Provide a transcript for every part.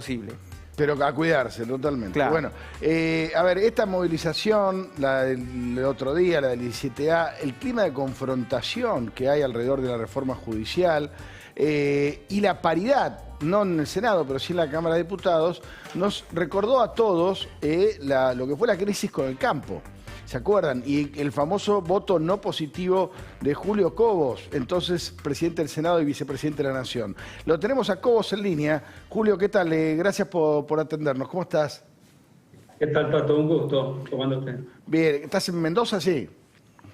posible. Pero a cuidarse totalmente. Claro. Bueno, a ver, esta movilización, la del otro día, la del 17A, el clima de confrontación que hay alrededor de la reforma judicial y la paridad, no en el Senado, pero sí en la Cámara de Diputados, nos recordó a todos lo que fue la crisis con el campo. ¿Se acuerdan? Y el famoso voto no positivo de Julio Cobos, entonces presidente del Senado y vicepresidente de la Nación. Lo tenemos a Cobos en línea. Julio, ¿qué tal? Gracias por atendernos. ¿Cómo estás? ¿Qué tal, Tato? Un gusto. ¿Cómo anda usted? Bien. ¿Estás en Mendoza, sí?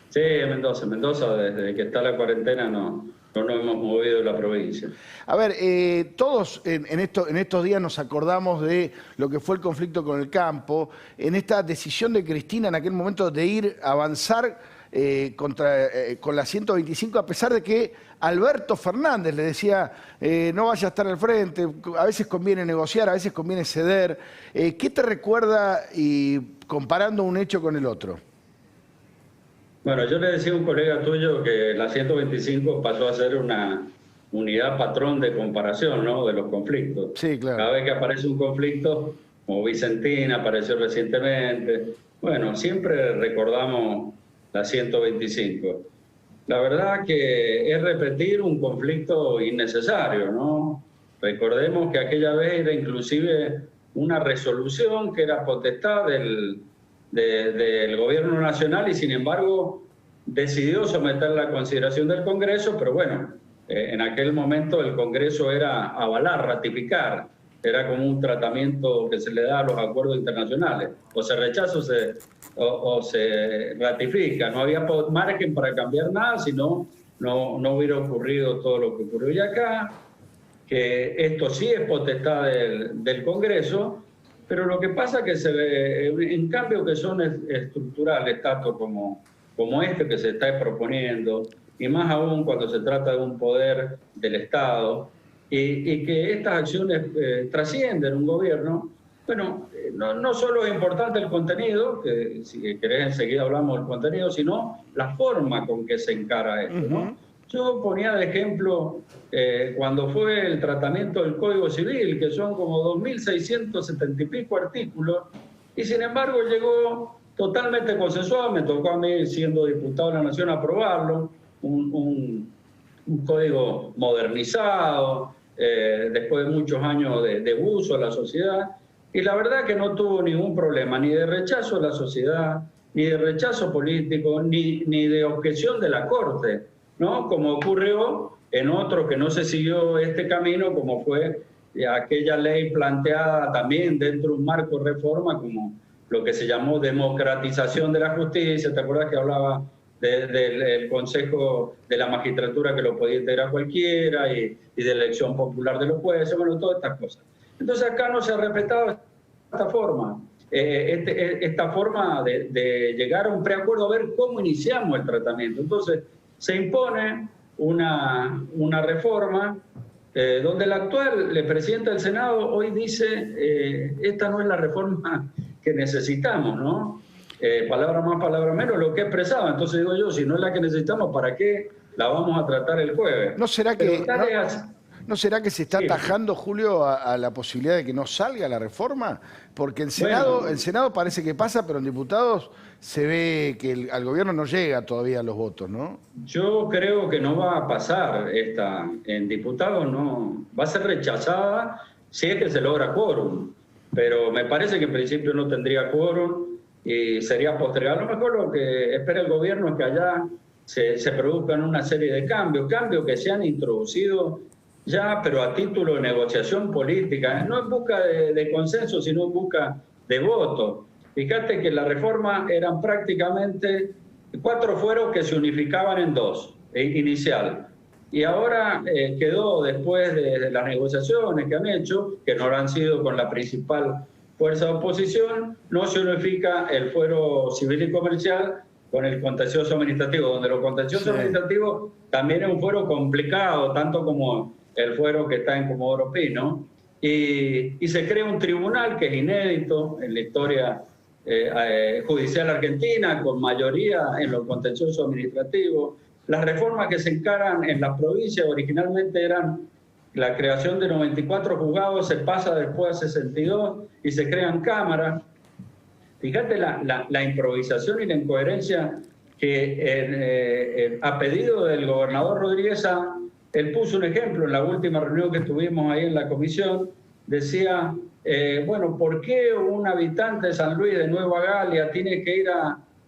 Sí, en Mendoza. En Mendoza, desde que está la cuarentena, no nos hemos movido de la provincia. A ver, todos en estos días nos acordamos de lo que fue el conflicto con el campo, en esta decisión de Cristina en aquel momento de ir a avanzar con la 125, a pesar de que Alberto Fernández le decía, no vaya a estar al frente, a veces conviene negociar, a veces conviene ceder. ¿Qué te recuerda y comparando un hecho con el otro? Bueno, yo le decía a un colega tuyo que la 125 pasó a ser una unidad patrón de comparación, ¿no?, de los conflictos. Sí, claro. Cada vez que aparece un conflicto, como Vicentina apareció recientemente, bueno, siempre recordamos la 125. La verdad que es repetir un conflicto innecesario, ¿no? Recordemos que aquella vez era inclusive una resolución que era potestad del gobierno nacional y sin embargo decidió someterla a consideración del Congreso, pero bueno, en aquel momento el Congreso era avalar, ratificar, era como un tratamiento que se le da a los acuerdos internacionales, o se rechaza o se ratifica, no había margen para cambiar nada, si no hubiera ocurrido todo lo que ocurrió. Y acá, que esto sí es potestad del Congreso, pero lo que pasa es que en cambio que son estructurales, tanto como este que se está proponiendo, y más aún cuando se trata de un poder del Estado, y que estas acciones trascienden un gobierno, bueno, no solo es importante el contenido, que si querés enseguida hablamos del contenido, sino la forma con que se encara esto, ¿no? Yo ponía de ejemplo cuando fue el tratamiento del Código Civil, que son como 2.670 y pico artículos, y sin embargo llegó totalmente consensuado. Me tocó a mí, siendo diputado de la Nación, aprobarlo, un código modernizado, después de muchos años de uso a la sociedad, y la verdad que no tuvo ningún problema, ni de rechazo a la sociedad, ni de rechazo político, ni de objeción de la Corte, ¿no? Como ocurrió en otro que no se siguió este camino, como fue aquella ley planteada también dentro de un marco de reforma, como lo que se llamó democratización de la justicia. ¿Te acuerdas que hablaba del Consejo de la Magistratura, que lo podía integrar cualquiera, y de elección popular de los jueces? Bueno, todas estas cosas. Entonces acá no se ha respetado esta forma. Esta forma de llegar a un preacuerdo, a ver cómo iniciamos el tratamiento. Entonces se impone una reforma donde el actual presidente del Senado hoy dice esta no es la reforma que necesitamos, ¿no? Palabra más, palabra menos, lo que expresaba. Entonces digo yo, si no es la que necesitamos, ¿para qué la vamos a tratar el jueves? ¿No será que se está atajando, Julio, a la posibilidad de que no salga la reforma? Porque en Senado parece que pasa, pero en diputados se ve que al gobierno no llega todavía los votos, ¿no? Yo creo que no va a pasar esta. En diputados no. Va a ser rechazada si es que se logra quórum. Pero me parece que en principio no tendría quórum y sería postergado. A lo mejor lo que espera el gobierno es que allá se produzcan una serie de cambios que se han introducido ya, pero a título de negociación política, no en busca de consenso, sino en busca de votos. Fíjate que la reforma eran prácticamente 4 fueros que se unificaban en 2, inicial. Y ahora quedó, después de las negociaciones que han hecho, que no lo han sido con la principal fuerza de oposición, no se unifica el fuero civil y comercial con el contencioso administrativo, donde lo contencioso administrativo también es un fuero complicado, tanto como el fuero que está en Comodoro Pi, ¿no? Y se crea un tribunal que es inédito en la historia judicial argentina, con mayoría en lo contencioso administrativo. Las reformas que se encaran en las provincias originalmente eran la creación de 94 juzgados se pasa después a 62 y se crean cámaras. Fíjate la improvisación y la incoherencia que a pedido del gobernador Rodríguez A, él puso un ejemplo en la última reunión que tuvimos ahí en la comisión, decía, bueno, ¿por qué un habitante de San Luis de Nueva Galia tiene que ir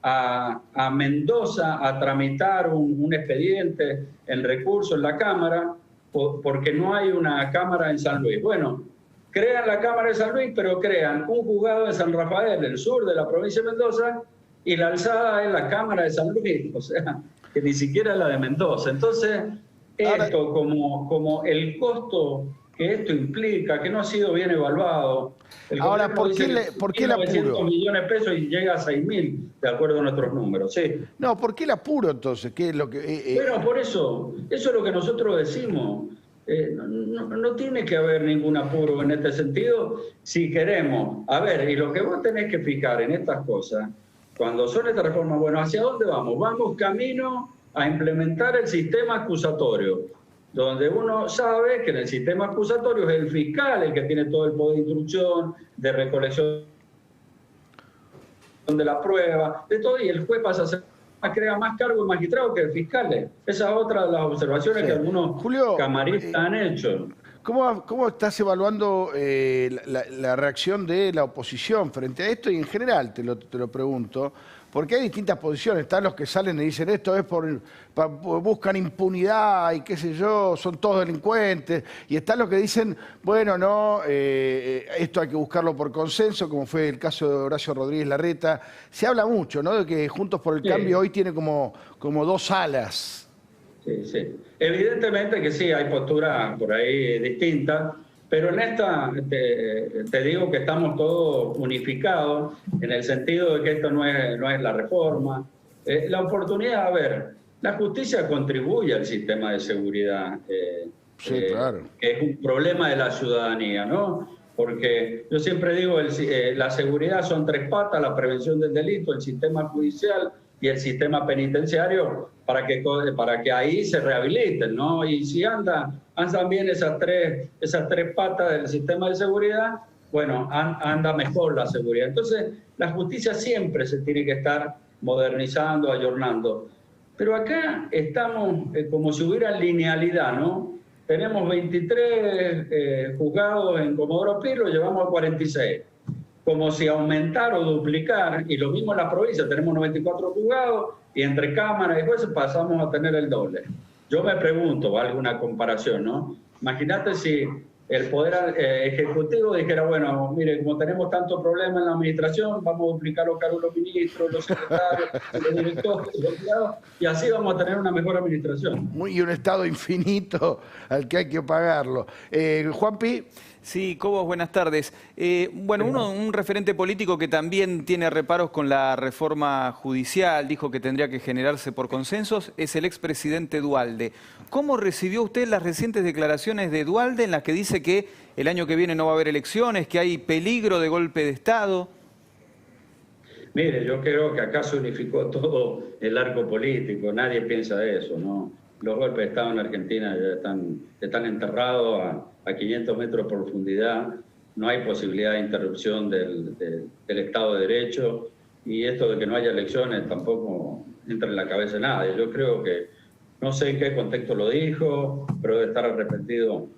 a Mendoza a tramitar un expediente en recurso en la Cámara? Porque no hay una Cámara en San Luis. Bueno, crean la Cámara de San Luis, pero crean un juzgado de San Rafael, el sur de la provincia de Mendoza, y la alzada es la Cámara de San Luis, o sea, que ni siquiera es la de Mendoza. Entonces, esto como el costo que esto implica, que no ha sido bien evaluado. Ahora, ¿por qué el apuro? 900 millones de pesos y llega a 6.000, de acuerdo a nuestros números, sí. No, ¿por qué el apuro entonces? ¿Qué es lo que, Bueno, por eso es lo que nosotros decimos. No tiene que haber ningún apuro en este sentido si queremos. A ver, y lo que vos tenés que fijar en estas cosas, cuando son estas reformas, bueno, ¿hacia dónde vamos? Vamos camino a implementar el sistema acusatorio, donde uno sabe que en el sistema acusatorio es el fiscal el que tiene todo el poder de instrucción, de recolección de la prueba, de todo, y el juez pasa a crear más cargos magistrados que fiscales. Esa es otra de las observaciones que algunos camaristas han hecho. ¿Cómo estás evaluando la reacción de la oposición frente a esto? Y en general te lo pregunto, porque hay distintas posiciones. Están los que salen y dicen esto es buscan impunidad y qué sé yo, son todos delincuentes. Y están los que dicen, bueno, no, esto hay que buscarlo por consenso, como fue el caso de Horacio Rodríguez Larreta. Se habla mucho, ¿no?, de que Juntos por el Cambio hoy tiene como dos alas. Sí, sí. Evidentemente que sí, hay posturas por ahí distintas, pero en esta te digo que estamos todos unificados en el sentido de que esto no es la reforma. La oportunidad, a ver, la justicia contribuye al sistema de seguridad, sí, claro, que es un problema de la ciudadanía, ¿no? Porque yo siempre digo, la seguridad son tres patas: la prevención del delito, el sistema judicial y el sistema penitenciario, para que ahí se rehabiliten, ¿no? Y si andan bien esas tres patas del sistema de seguridad, bueno, anda mejor la seguridad. Entonces, la justicia siempre se tiene que estar modernizando, ayornando. Pero acá estamos como si hubiera linealidad, ¿no? Tenemos 23 juzgados en Comodoro Pi, lo llevamos a 46. Como si aumentar o duplicar, y lo mismo en la provincia, tenemos 94 juzgados y entre cámaras y jueces pasamos a tener el doble. Yo me pregunto, valga una comparación, ¿no? Imagínate si el Poder Ejecutivo dijera, bueno, mire, como tenemos tantos problemas en la administración, vamos a duplicar los cargos de los ministros, los secretarios, los directores, los empleados, y así vamos a tener una mejor administración. Y un Estado infinito al que hay que pagarlo. Juanpi. Sí, Cobos, buenas tardes. Bueno, un referente político que también tiene reparos con la reforma judicial, dijo que tendría que generarse por consensos, es el expresidente Duhalde. ¿Cómo recibió usted las recientes declaraciones de Duhalde en las que dice que el año que viene no va a haber elecciones, que hay peligro de golpe de Estado? Mire, yo creo que acá se unificó todo el arco político, nadie piensa eso, ¿no? Los golpes de Estado en Argentina ya están enterrados a 500 metros de profundidad, no hay posibilidad de interrupción del Estado de Derecho, y esto de que no haya elecciones tampoco entra en la cabeza de nadie. Yo creo que, no sé en qué contexto lo dijo, pero debe estar arrepentido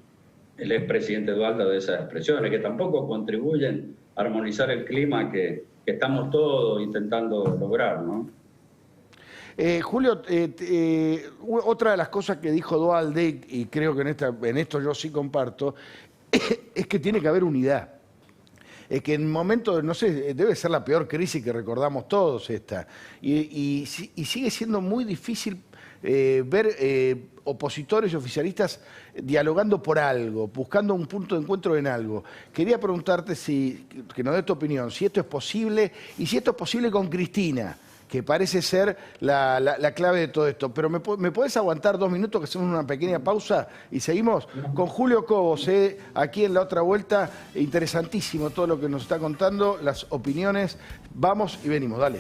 el expresidente Duhalde de esas expresiones, que tampoco contribuyen a armonizar el clima que estamos todos intentando lograr, ¿no? Julio, otra de las cosas que dijo Duhalde, y creo que en esto yo sí comparto, es que tiene que haber unidad. Es que en momentos, no sé, debe ser la peor crisis que recordamos todos esta. Y sigue siendo muy difícil ver opositores y oficialistas dialogando por algo, buscando un punto de encuentro en algo. Quería preguntarte que nos des tu opinión, si esto es posible, y si esto es posible con Cristina, que parece ser la clave de todo esto. Pero ¿me podés aguantar 2 minutos, que hacemos una pequeña pausa y seguimos con Julio Cobos, aquí en La Otra Vuelta? Interesantísimo todo lo que nos está contando, las opiniones. Vamos y venimos, dale.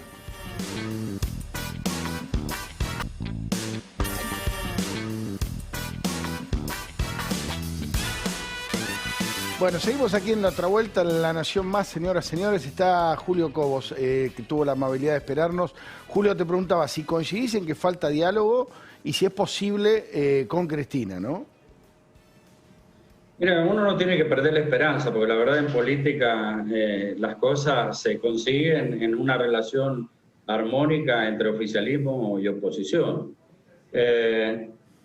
Bueno, seguimos aquí en La Otra Vuelta, en La Nación Más, señoras y señores. Está Julio Cobos, que tuvo la amabilidad de esperarnos. Julio, te preguntaba si coincidís en que falta diálogo y si es posible con Cristina, ¿no? Mira, uno no tiene que perder la esperanza, porque la verdad en política las cosas se consiguen en una relación armónica entre oficialismo y oposición.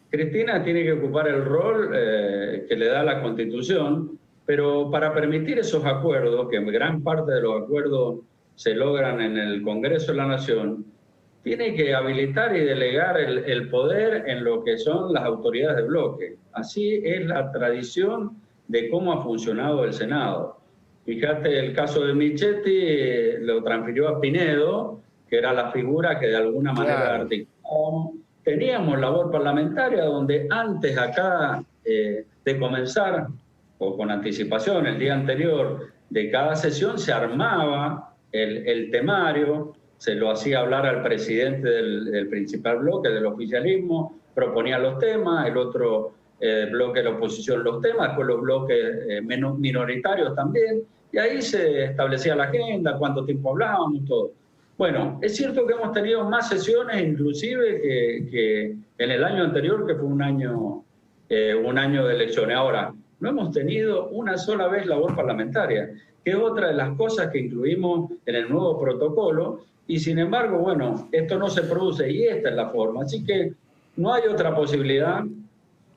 Cristina tiene que ocupar el rol que le da la Constitución, pero para permitir esos acuerdos, que gran parte de los acuerdos se logran en el Congreso de la Nación, tiene que habilitar y delegar el poder en lo que son las autoridades de bloque. Así es la tradición de cómo ha funcionado el Senado. Fíjate, el caso de Michetti lo transfirió a Pinedo, que era la figura que de alguna manera articulábamos. Teníamos labor parlamentaria donde antes acá de comenzar, o con anticipación el día anterior de cada sesión, se armaba el temario, se lo hacía hablar al presidente del principal bloque, del oficialismo, proponía los temas, el otro bloque de la oposición los temas, después los bloques minoritarios también, y ahí se establecía la agenda, cuánto tiempo hablábamos, todo. Bueno, es cierto que hemos tenido más sesiones inclusive que en el año anterior, que fue un año de elecciones. Ahora, no hemos tenido una sola vez labor parlamentaria, que es otra de las cosas que incluimos en el nuevo protocolo, y sin embargo, bueno, esto no se produce y esta es la forma. Así que no hay otra posibilidad.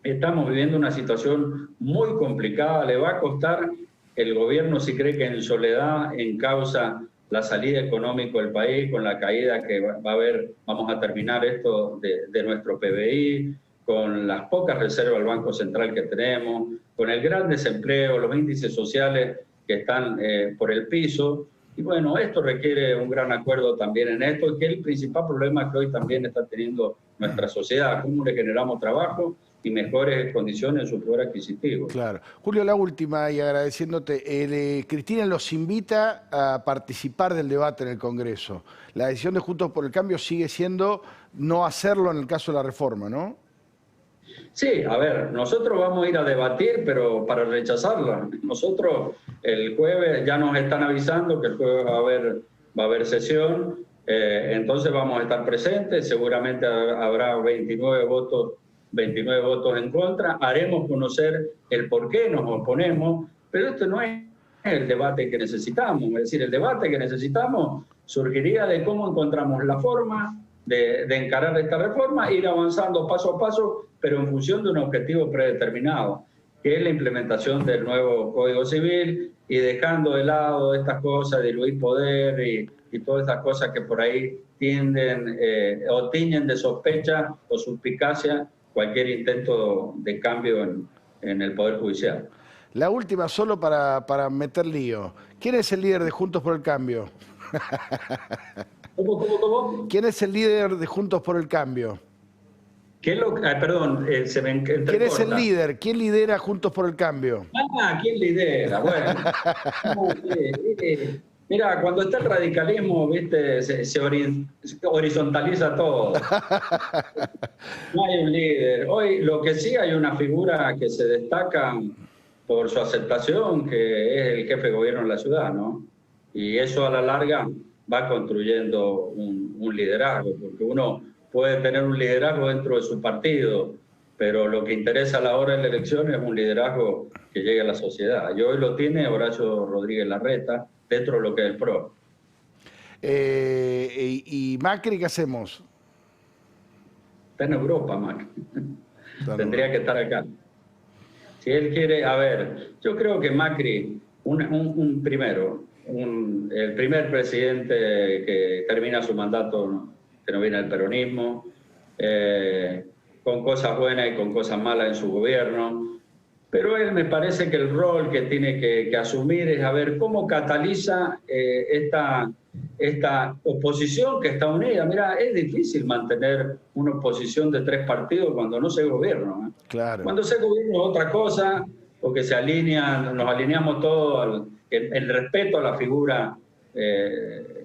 Estamos viviendo una situación muy complicada. Le va a costar el gobierno, si cree que en soledad encausa la salida económica del país, con la caída que va a haber, vamos a terminar esto de nuestro PBI, con las pocas reservas del Banco Central que tenemos, con el gran desempleo, los índices sociales que están por el piso. Y bueno, esto requiere un gran acuerdo también en esto, que es el principal problema que hoy también está teniendo nuestra sociedad, cómo le generamos trabajo y mejores condiciones en su poder adquisitivo. Claro. Julio, la última, y agradeciéndote, Cristina los invita a participar del debate en el Congreso. La decisión de Juntos por el Cambio sigue siendo no hacerlo en el caso de la reforma, ¿no? Sí, a ver, nosotros vamos a ir a debatir, pero para rechazarla. Nosotros el jueves ya nos están avisando que el jueves va a haber sesión, entonces vamos a estar presentes, seguramente habrá 29 votos en contra, haremos conocer el por qué nos oponemos, pero esto no es el debate que necesitamos, es decir, el debate que necesitamos surgiría de cómo encontramos la forma de encarar esta reforma, ir avanzando paso a paso, pero en función de un objetivo predeterminado, que es la implementación del nuevo Código Civil y dejando de lado estas cosas, diluir poder y todas estas cosas que por ahí tienden o tiñen de sospecha o suspicacia cualquier intento de cambio en el Poder Judicial. La última, solo para meter lío. ¿Quién es el líder de Juntos por el Cambio? ¿Cómo? ¿Quién es el líder de Juntos por el Cambio? Perdón, se me entrecorta. ¿Quién es el líder? ¿Quién lidera Juntos por el Cambio? ¿Quién lidera? Bueno. Mira, cuando está el radicalismo, viste, se horizontaliza todo. No hay un líder. Hoy lo que sí hay una figura que se destaca por su aceptación, que es el jefe de gobierno de la ciudad, ¿no? Y eso a la larga va construyendo un liderazgo, porque uno puede tener un liderazgo dentro de su partido, pero lo que interesa a la hora de la elección es un liderazgo que llegue a la sociedad. Y hoy lo tiene Horacio Rodríguez Larreta, dentro de lo que es el PRO. ¿Y Macri qué hacemos? Está en Europa, Macri. Tendría que estar acá. Si él quiere, a ver, yo creo que Macri, el primer presidente que termina su mandato, que no viene del peronismo, con cosas buenas y con cosas malas en su gobierno. Pero él me parece que el rol que tiene que asumir es a ver cómo cataliza esta oposición que está unida. Mira, es difícil mantener una oposición de 3 partidos cuando no se gobierna. Claro. Cuando se gobierna es otra cosa, porque nos alineamos todos el respeto a la figura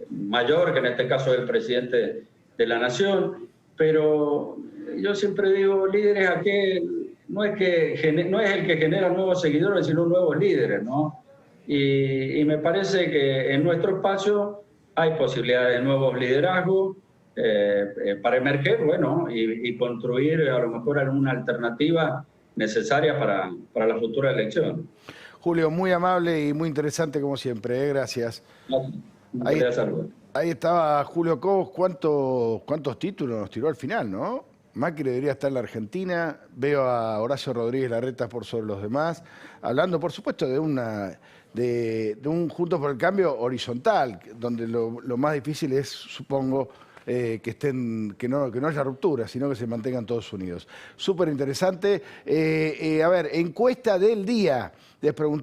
mayor, que en este caso es el presidente de la nación. Pero yo siempre digo, líder es aquel no es el que genera nuevos seguidores, sino nuevos líderes, ¿no? Y me parece que en nuestro espacio hay posibilidades de nuevos liderazgos para emerger, bueno, y construir a lo mejor alguna alternativa necesaria para la futura elección. Julio, muy amable y muy interesante como siempre, ¿eh? Gracias. Ahí estaba Julio Cobos. ¿Cuántos títulos nos tiró al final, no? Macri debería estar en la Argentina. Veo a Horacio Rodríguez Larreta por sobre los demás, hablando, por supuesto, de un Juntos por el Cambio horizontal, donde lo más difícil es, supongo, que no haya ruptura, sino que se mantengan todos unidos. Súper interesante. A ver, encuesta del día. Les preguntaba